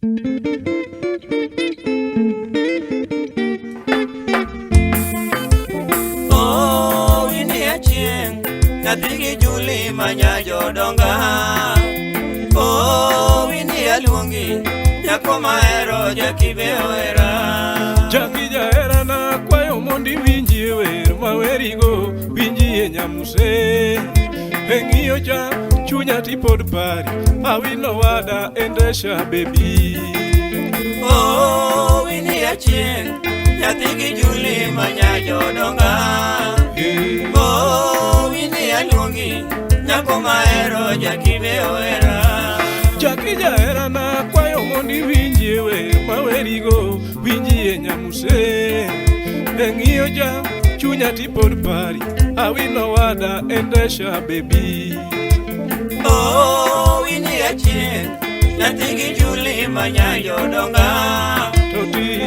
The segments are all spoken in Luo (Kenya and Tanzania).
Oh, ini achieng nathigi Juli manya jodonga. Oh, ini aluongi nyako mahero Jaki be ohera. Jaki jahera na kwayo mondi winji wer mawerigo winji e nyamuse. Eng'iyo cha chunya tipod pari awilo wada endesha baby. Oh, ini achieng nathigi Juli manya jodonga. Oh, ini aluongi nyako mahero Jaki be ohera. Jaki jahera na kwayo mondi winji wer mawerigo winji e nyamuse. Eng'iyo cha chunya tipod pari awilo wada endesha baby. Oh, ini achieng nathigi Juli manya jodonga.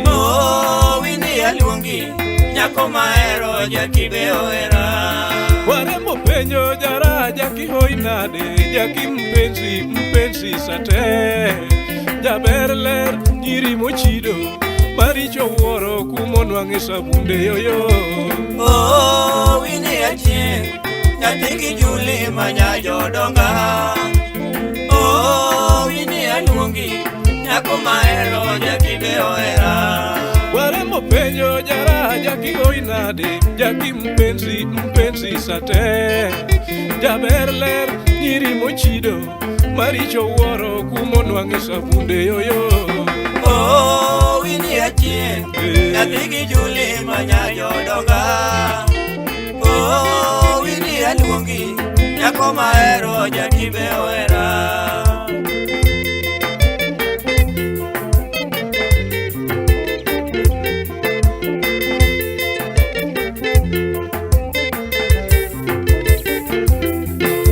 Oh, ini aluongi nyako mahero Jaki be ohera. Warembo penjo jara Jaki hoi nade, Jaki mpenzi sate. Jaber ler nyiri mochido, maricho wuoro kumonwang'e sabunde yoyo. Oh, ini achieng nathigi Juli manya jodonga. Oh, ini aluongi nyako mahero Jaki be ohera. Warembo penjo jara Jaki hoi nade, Jaki mpenzi sate. Jaber ler nyiri mochido, maricho wuoro kumonwang'e sabunde yoyo. Oh, ini achieng nathigi Juli manya jodonga. Oh, ini aluongi nyako mahero Jaki be ohera.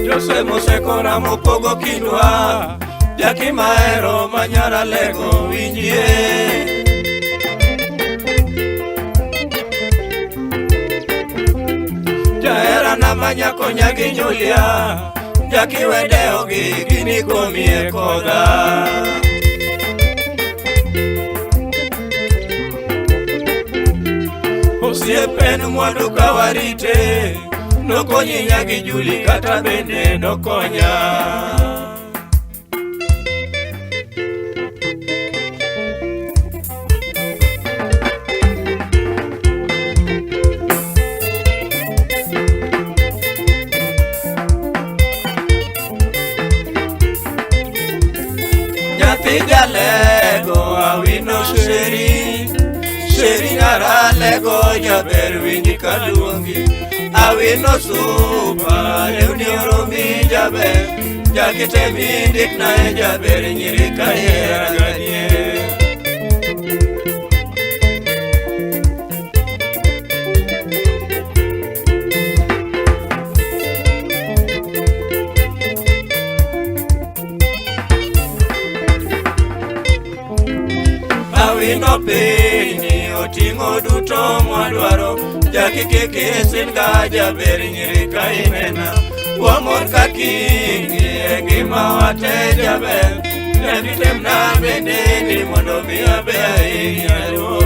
Jose mosekora mopogo kindwa, Jaki mahero manyara lego winjie. Jahera na manyako nyagi Julia, Jaki wedeo gini komie koda. Osiepen mwandu kawarite, nokonyi nyagi Juli kata bende nokonya. Nyathi jalego awino sheri ngara lego jaber winji kaluongi. Awino supa lewni oromi jaber, Jaki temi ndik na e jaber nyiri kahera gadier. Awino piny oting'o duto mwadwaro, Jaki keke singa jaber nyiri ka inena. Wamor ka kingi e ngima wate jaber, Jaki temna bende ni mondo mi abe ahinya luo.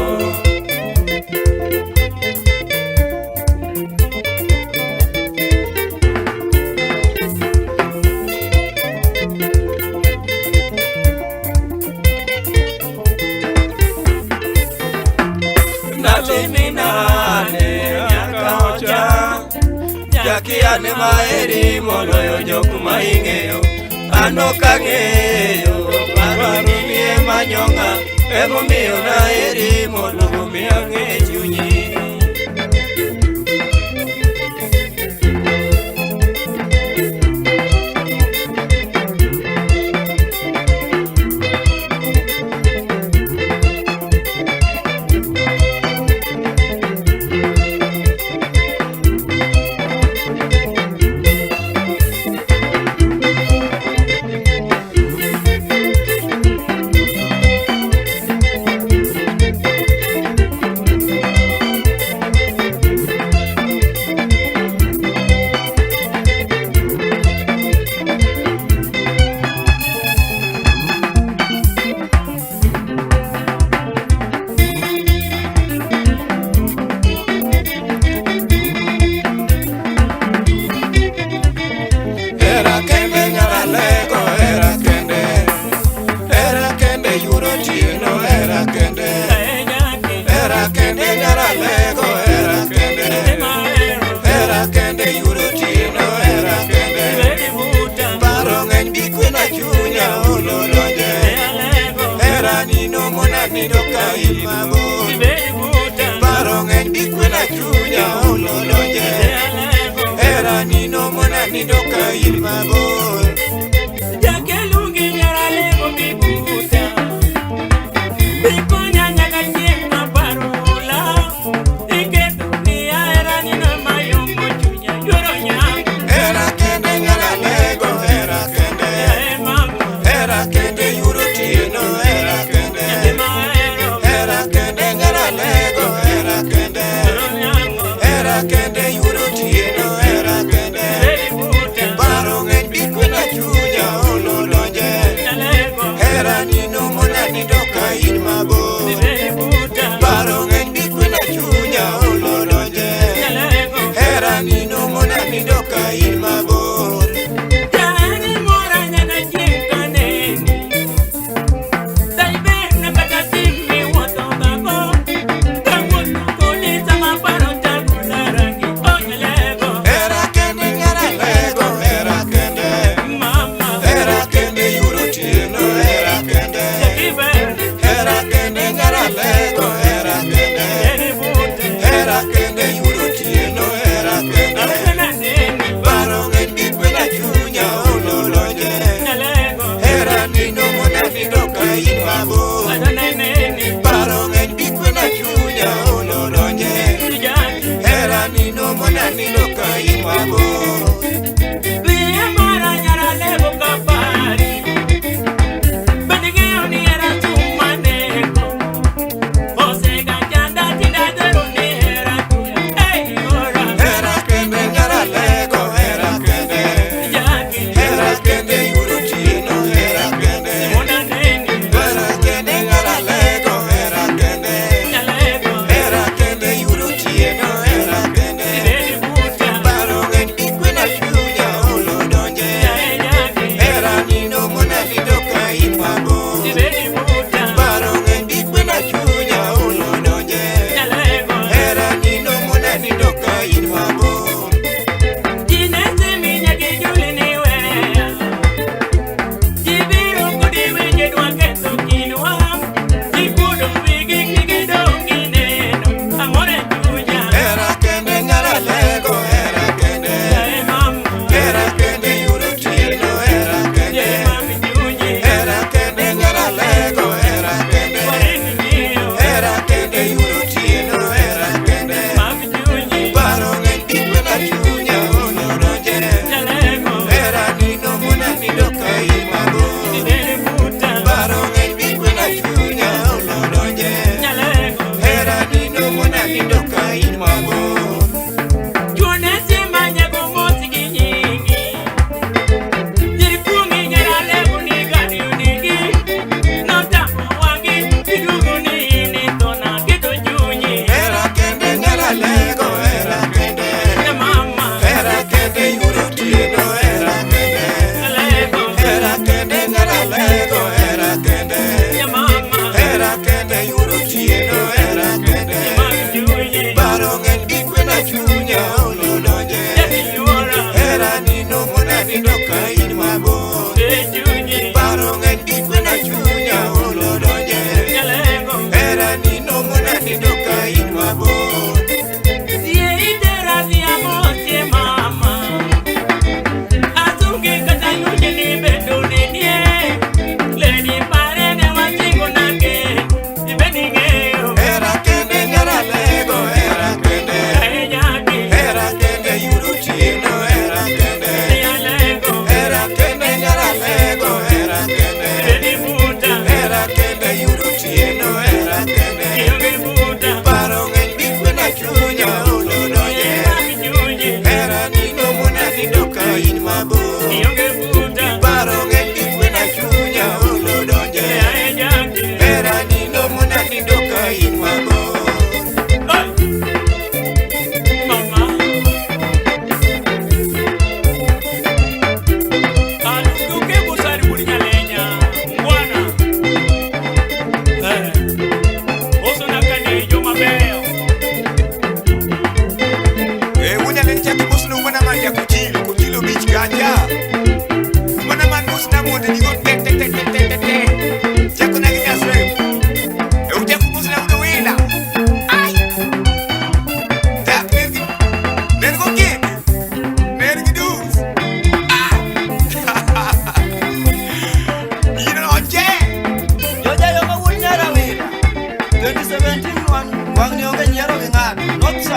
Jaki ane maheri moloyo jok ma ing'eyo. Ano kang'eyo paro ni nie manyong'a, emomiyo naheri mondo mi ang'e chunyi. tieno era kende nyara lego era kende yudo tieno era kende paro ng'eny gi kwena chunya ololonje era nino mona nido ka in mabor paro ng'eny gi kwena chunya ololonje era nino mona nido ka in mabor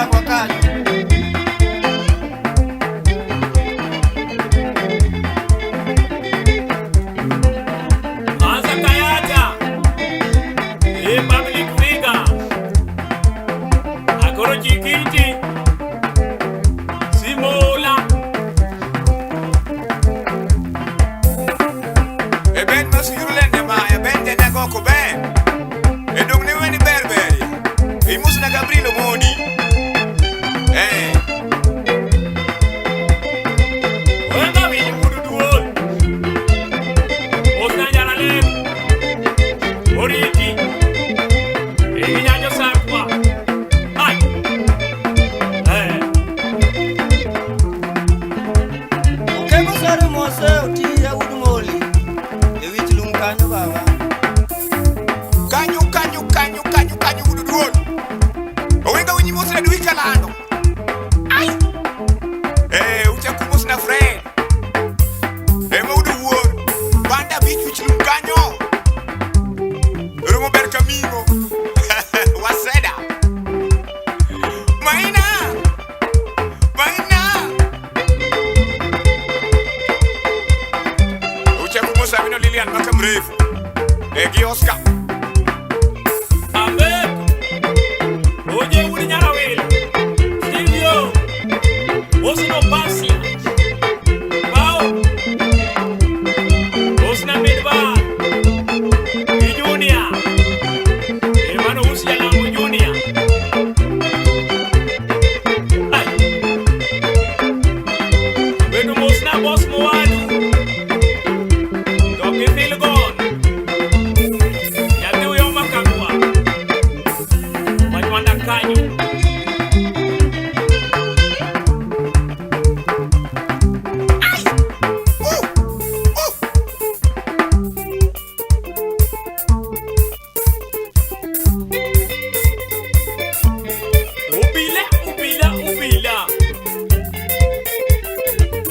tangwa kanyo. Asa Kayata, a public figure, Akoro Chikiti, Simola. Ben masirulende ma ya ben de nago ko ben e dum ni weni berberi e musna Gabrielo Modi Wenda vi mudu duol. Osna jala le. Oriti. E vinyajo sakwa. Ai. Kego sare mose oti ya udmoli. E wich lum kanyo baba. kanyu ududuol owenga winyi musna duika lando ai ucha kumusna friend ma uduwor banda bichu chilum kanyo rumo ber kamingo waseda maina ucha kumusa vino Lilian maka mrefu gi Oscar Oye, uri nyarawele. Silvio. Osino Basia. Bao. Osna Medbar. Y Junior. Hermano Usia Lamo Junior. Ay. Bueno, Osna Boss Moadu. Doki Filgon. Yate uyo makakwa. Manywanda kanyo. Ubila.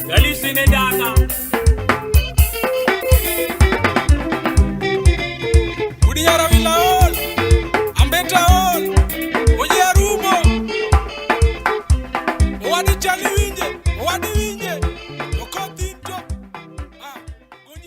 Galisine data. Kudinyara vila on, ambeta on, oje arumo, wadi chali